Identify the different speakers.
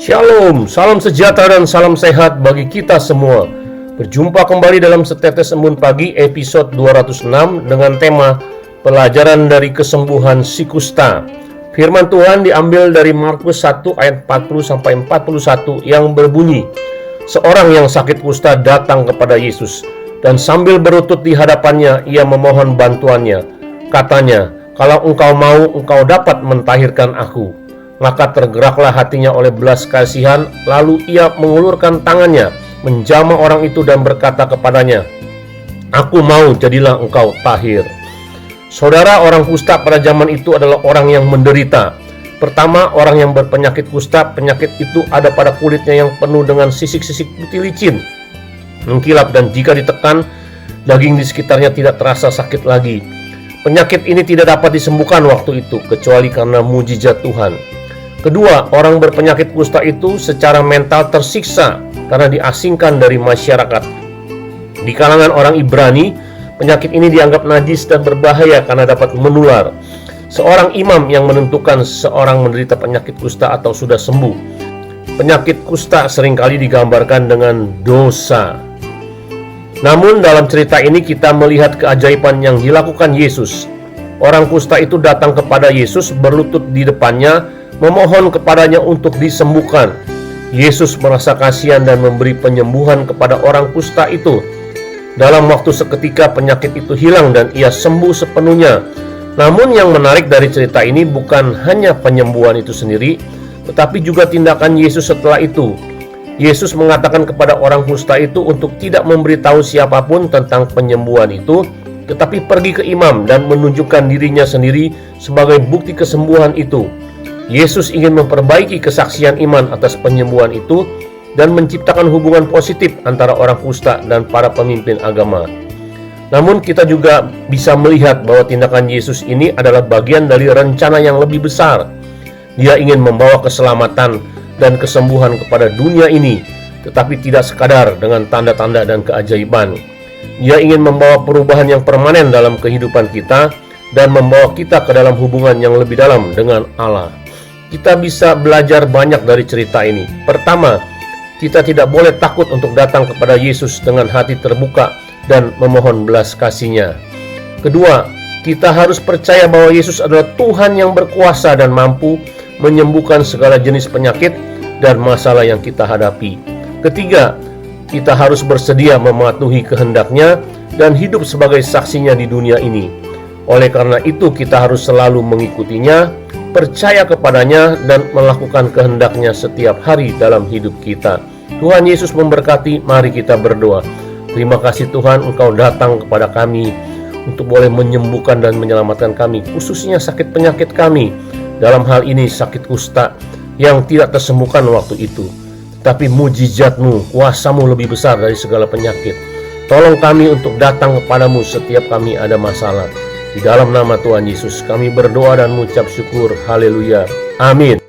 Speaker 1: Shalom, salam sejahtera dan salam sehat bagi kita semua. Berjumpa kembali dalam Setetes Embun Pagi episode 206 dengan tema Pelajaran dari Kesembuhan si Kusta. Firman Tuhan diambil dari Markus 1 ayat 40-41 yang berbunyi, seorang yang sakit kusta datang kepada Yesus, dan sambil berlutut di hadapannya ia memohon bantuannya. Katanya, kalau engkau mau, engkau dapat mentahirkan aku. Maka tergeraklah hatinya oleh belas kasihan, lalu ia mengulurkan tangannya, menjamah orang itu dan berkata kepadanya, aku mau, jadilah engkau tahir. Saudara, orang kusta pada zaman itu adalah orang yang menderita. Pertama, orang yang berpenyakit kusta, penyakit itu ada pada kulitnya yang penuh dengan sisik-sisik putih licin, mengkilap, dan jika ditekan, daging di sekitarnya tidak terasa sakit lagi. Penyakit ini tidak dapat disembuhkan waktu itu, kecuali karena mujizat Tuhan. Kedua, orang berpenyakit kusta itu secara mental tersiksa karena diasingkan dari masyarakat. Di kalangan orang Ibrani, penyakit ini dianggap najis dan berbahaya karena dapat menular. Seorang imam yang menentukan seorang menderita penyakit kusta atau sudah sembuh. Penyakit kusta seringkali digambarkan dengan dosa. Namun dalam cerita ini kita melihat keajaiban yang dilakukan Yesus. Orang kusta itu datang kepada Yesus, berlutut di depannya, memohon kepadanya untuk disembuhkan. Yesus merasa kasihan dan memberi penyembuhan kepada orang kusta itu. Dalam waktu seketika penyakit itu hilang dan ia sembuh sepenuhnya. Namun yang menarik dari cerita ini bukan hanya penyembuhan itu sendiri, tetapi juga tindakan Yesus setelah itu. Yesus mengatakan kepada orang kusta itu untuk tidak memberitahu siapapun tentang penyembuhan itu, tetapi pergi ke imam dan menunjukkan dirinya sendiri sebagai bukti kesembuhan itu. Yesus ingin memperbaiki kesaksian iman atas penyembuhan itu dan menciptakan hubungan positif antara orang kusta dan para pemimpin agama. Namun kita juga bisa melihat bahwa tindakan Yesus ini adalah bagian dari rencana yang lebih besar. Dia ingin membawa keselamatan dan kesembuhan kepada dunia ini, tetapi tidak sekadar dengan tanda-tanda dan keajaiban. Dia ingin membawa perubahan yang permanen dalam kehidupan kita dan membawa kita ke dalam hubungan yang lebih dalam dengan Allah. Kita bisa belajar banyak dari cerita ini. Pertama, kita tidak boleh takut untuk datang kepada Yesus dengan hati terbuka dan memohon belas kasih-Nya. Kedua, kita harus percaya bahwa Yesus adalah Tuhan yang berkuasa dan mampu menyembuhkan segala jenis penyakit dan masalah yang kita hadapi. Ketiga, kita harus bersedia mematuhi kehendak-Nya dan hidup sebagai saksinya di dunia ini. Oleh karena itu, kita harus selalu mengikutinya, percaya kepadanya, dan melakukan kehendak-Nya setiap hari dalam hidup kita. Tuhan Yesus memberkati. Mari kita berdoa. Terima kasih Tuhan, Engkau datang kepada kami untuk boleh menyembuhkan dan menyelamatkan kami, khususnya sakit penyakit kami. Dalam hal ini sakit kusta yang tidak tersembuhkan waktu itu. Tapi mujizat-Mu, kuasa-Mu lebih besar dari segala penyakit. Tolong kami untuk datang kepadamu setiap kami ada masalah. Di dalam nama Tuhan Yesus kami berdoa dan mengucap syukur. Haleluya. Amin.